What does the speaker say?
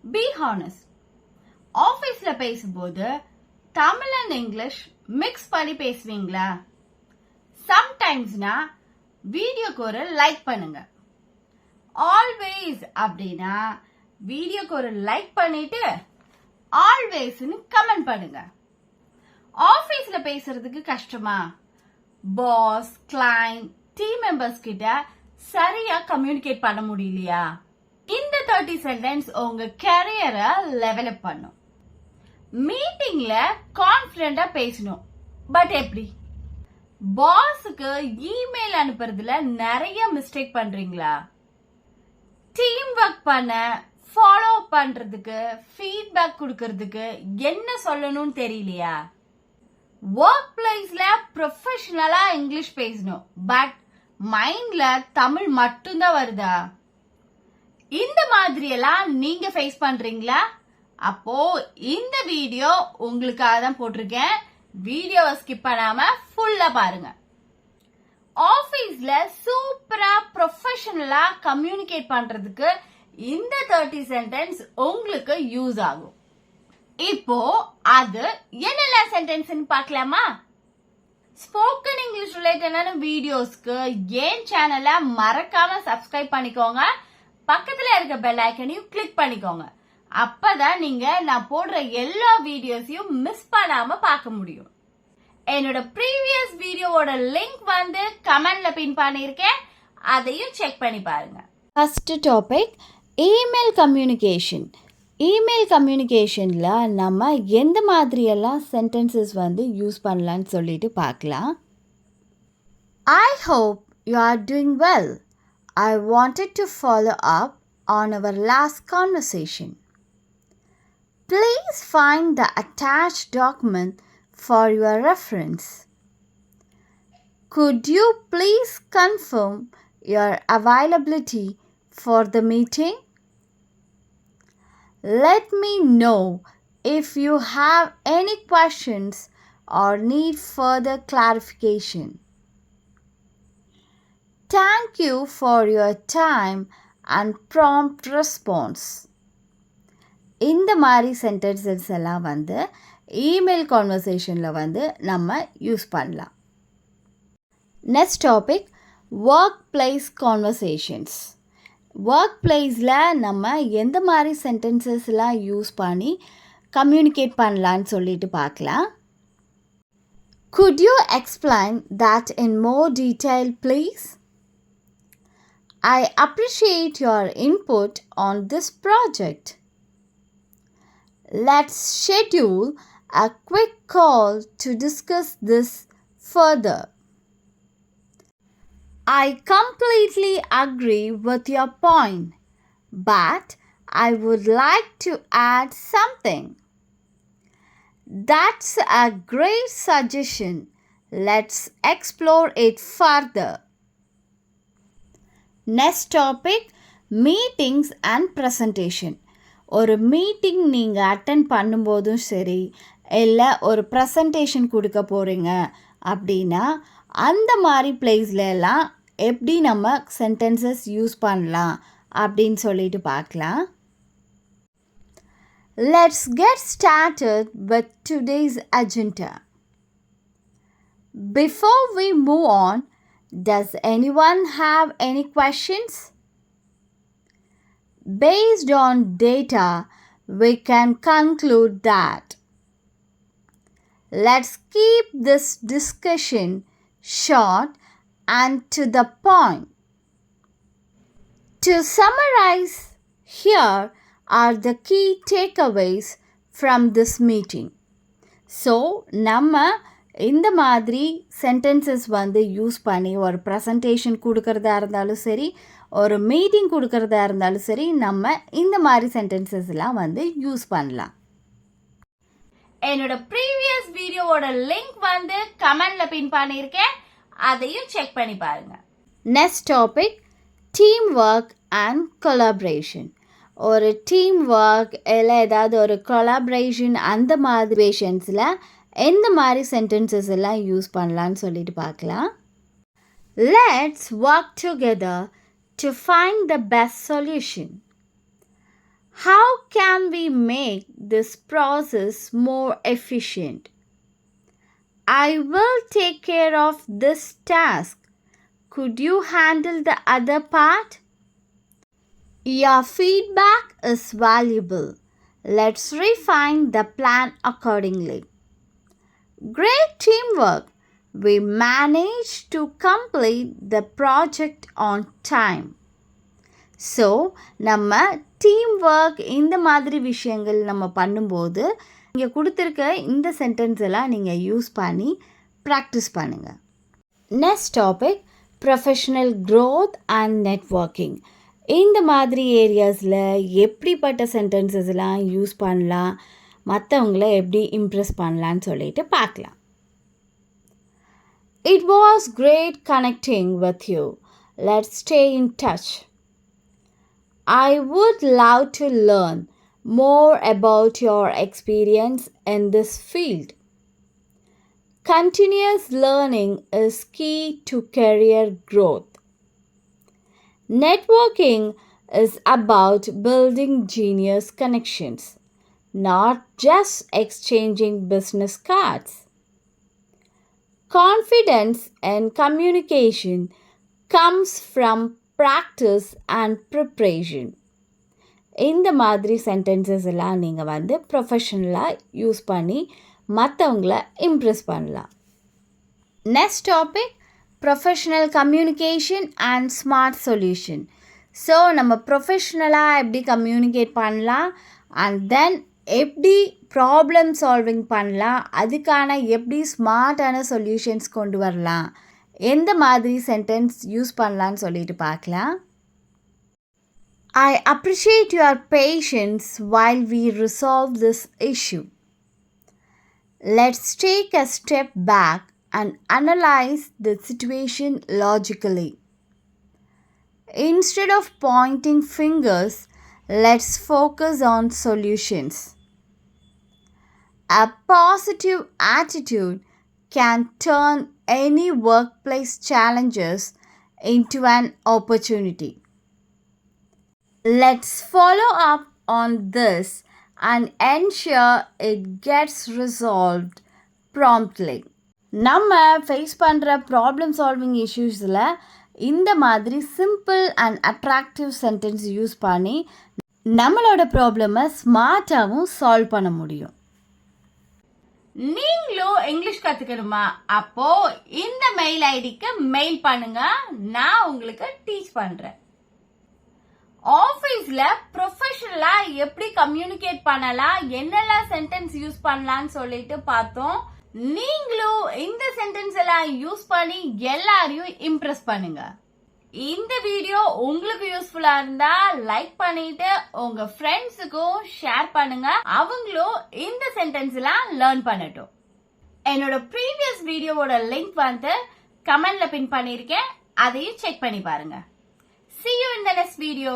Be honest. ஆஃபீஸில் பேசும்போது Tamil and English mix பண்ணி பேசுவீங்களா? சம்டைம்ஸ்னா வீடியோக்கு ஒரு லைக் பண்ணுங்க. ஆல்வேஸ் அப்படின்னா வீடியோக்கு ஒரு லைக் பண்ணிட்டு ஆல்வேஸ்னு கமெண்ட் பண்ணுங்க. ஆஃபீஸ்ல பேசுறதுக்கு கஷ்டமா? பாஸ், கிளைண்ட், டீம் மெம்பர்ஸ் கிட்ட சரியா கம்யூனிகேட் பண்ண முடியலையா? இந்த 30 சென்டென்ஸ் உங்க கரியரை லெவலப் பண்ணும். மீட்டிங்ல கான்ஃபிடென்ட்டா பேசணும். பட் எப்படி? பாஸுக்கு இமெயில் அனுப்புறதுல நிறைய மிஸ்டேக் பண்றீங்களா? டீம் ஒர்க் பண்ண, ஃபாலோ பண்றதுக்கு, ஃபீட்பேக் கொடுக்கறதுக்கு என்ன சொல்லணும்னு தெரியலையா? ஒர்க் பிளேஸ்ல ப்ரொஃபஷனலா இங்கிலீஷ் பேசணும், பட் மைண்ட்ல தமிழ் மட்டும்தான் வருதா? இந்த மாதிரி எல்லாம் நீங்க ஃபேஸ் பண்றீங்களா? அப்போ இந்த வீடியோ உங்களுக்காக தான் போட்டிருக்கேன். வீடியோவை ஸ்கிப் பண்ணாம ஃபுல்லா பாருங்க. ஆபீஸ்ல சூப்பரா ப்ரொஃபஷனலா கம்யூனிகேட் பண்றதுக்கு இந்த 30 சென்டென்ஸ் உங்களுக்கு யூஸ் ஆகும். இப்போ அது என்னெல்லாம் சென்டென்ஸ் பார்க்கலாமா? ஸ்போக்கன் இங்கிலீஷ் ரிலேட்டடான வீடியோஸ்க்கு ஏன் சேனலை மறக்காம சப்ஸ்கிரைப் பண்ணிக்கோங்க. பக்கத்துல இருக்க பெல் ஐக்கனையும் கிளிக் பண்ணிக்கோங்க. அப்பதான் நீங்க நான் போடுற எல்லா வீடியோஸையும் மிஸ் பண்ணாம பார்க்க முடியும். என்னோட ப்ரீவியஸ் வீடியோவோட லிங்க் வந்து கமெண்ட்ல பின் பண்ணியிருக்கேன், அதையும் செக் பண்ணி பாருங்க. First topic email communication. Email கம்யூனிகேஷன்ல நம்ம எந்த மாதிரியெல்லாம் சென்டென்சஸ் வந்து யூஸ் பண்ணலான்னு சொல்லிட்டு பார்க்கலாம். I hope you are doing well. I wanted to follow up on our last conversation. Please find the attached document for your reference. Could you please confirm your availability for the meeting? Let me know if you have any questions or need further clarification. Thank you for your time and prompt response. இந்த மாதிரி sentences எல்லாம் வந்து email கான்வர்சேஷனில் வந்து நம்ம use பண்ணலாம். Next topic work place conversations. Work பிளேஸில் நம்ம எந்த மாதிரி சென்டென்சஸ்லாம் யூஸ் பண்ணி கம்யூனிகேட் பண்ணலான்னு சொல்லிட்டு பார்க்கலாம். Could you explain that in more detail, please? I appreciate your input on this project. Let's schedule a quick call to discuss this further. I completely agree with your point, but I would like to add something. That's a great suggestion. Let's explore it further. Next topic meetings and presentation. ஒரு meeting நீங்கள் attend பண்ணும்போதும் சரி, இல்லை ஒரு presentation கொடுக்க போகிறீங்க அப்படின்னா அந்த மாதிரி பிளேஸ்லாம் எப்படி நம்ம சென்டென்சஸ் யூஸ் பண்ணலாம் அப்படின்னு சொல்லிட்டு பார்க்கலாம். Let's get started with today's agenda. Before we move on, does anyone have any questions? Based on data, we can conclude that. Let's keep this discussion short and to the point. To summarize, here are the key takeaways from this meeting. So, நம்ம இந்த மாதிரி sentences வந்து use பண்ணி ஒரு presentation கொடுக்கறதா இருந்தாலும் சரி, ஒரு மீட்டிங் கொடுக்கறதா இருந்தாலும் சரி, நம்ம இந்த மாதிரி சென்டென்சஸ்லாம் வந்து யூஸ் பண்ணலாம். என்னோட ப்ரீவியஸ் வீடியோவோட லிங்க் வந்து கமெண்ட்ல பின் பண்ணியிருக்கேன், அதையும் செக் பண்ணி பாருங்க. Next topic team work and collaboration. ஒரு டீம் ஒர்க் இல்லை ஏதாவது ஒரு கொலாபரேஷன் அந்த மாதிரி பேஷன்ஸில் எந்த மாதிரி சென்டென்சஸ் எல்லாம் யூஸ் பண்ணலான்னு சொல்லிட்டு பார்க்கலாம். Let's work together to find the best solution. How can we make this process more efficient? I will take care of this task. Could you handle the other part? Your feedback is valuable. Let's refine the plan accordingly. Great teamwork. We managed to complete the project on time. So நம்ம team work இந்த மாதிரி விஷயங்கள் நம்ம பண்ணும்போது இங்கே கொடுத்துருக்க இந்த sentence எல்லாம் நீங்கள் யூஸ் பண்ணி ப்ராக்டிஸ் பண்ணுங்கள். Next topic professional growth and networking. இந்த மாதிரி ஏரியாஸில் எப்படிப்பட்ட சென்டென்சஸ்லாம் யூஸ் பண்ணலாம், மற்றவங்கள எப்படி இம்ப்ரெஸ் பண்ணலான்னு சொல்லிட்டு பார்க்கலாம். It was great connecting with you. Let's stay in touch. I would love to learn more about your experience in this field. Continuous learning is key to career growth. Networking is about building genius connections, not just exchanging business cards. Confidence and communication comes from practice and preparation. இந்த மாதிரி sentences எல்லாம் நீங்கள் ப்ரொஃபஷனலாக use பண்ணி மற்றவங்கள Impress பண்ணலாம். Next topic professional communication and smart solution. So நம்ம ப்ரொஃபஷ்னலாக எப்படி கம்யூனிகேட் பண்ணலாம் அண்ட் தென் எப்படி ப்ராப்ளம் சால்விங் பண்ணலாம், அதுக்கான எப்படி ஸ்மார்ட்டான சொல்யூஷன்ஸ் கொண்டு வரலாம், எந்த மாதிரி சென்டென்ஸ் யூஸ் பண்ணலான்னு சொல்லிட்டு பார்க்கலாம். I appreciate your patience while we resolve this issue. Let's take a step back and analyze the situation logically. Instead of pointing fingers, let's focus on solutions. A positive attitude can turn any workplace challenges into an opportunity. Let's follow up on this and ensure it gets resolved promptly. நம்ம face பண்ணுற problem solving இஷ்யூஸில் இந்த மாதிரி simple and attractive sentence use பண்ணி நம்மளோட ப்ராப்ளமை ஸ்மார்ட்டாகவும் solve பண்ண முடியும். நீங்களும் English கற்றுக்கணுமா? அப்போ இந்த மெயில் ஐடிக்கு மெயில் பண்ணுங்க, நான் உங்களுக்கு டீச் பண்ணுறேன். ஆஃபீஸில் ப்ரொஃபஷனலாக எப்படி கம்யூனிகேட் பண்ணலாம், என்னெல்லாம் சென்டென்ஸ் யூஸ் பண்ணலான்னு சொல்லிட்டு பார்த்தோம். நீங்களும் இந்த சென்டென்ஸ் எல்லாம் யூஸ் பண்ணி எல்லாரையும் இம்ப்ரெஸ் பண்ணுங்க. இந்த வீடியோ உங்களுக்கு யூஸ்ஃபுல்லா இருந்தா லைக் பண்ணிட்டு உங்க ஃப்ரெண்ட்ஸுக்கும் ஷேர் பண்ணுங்க, அவங்களும் இந்த சென்டென்ஸ் எல்லாம் லேர்ன் பண்ணட்டும். என்னோட ப்ரீவியஸ் வீடியோவோட லிங்க் கமெண்ட்ல பின் பண்ணிருக்கேன், அதையும் செக் பண்ணி பாருங்க. See you in the next video.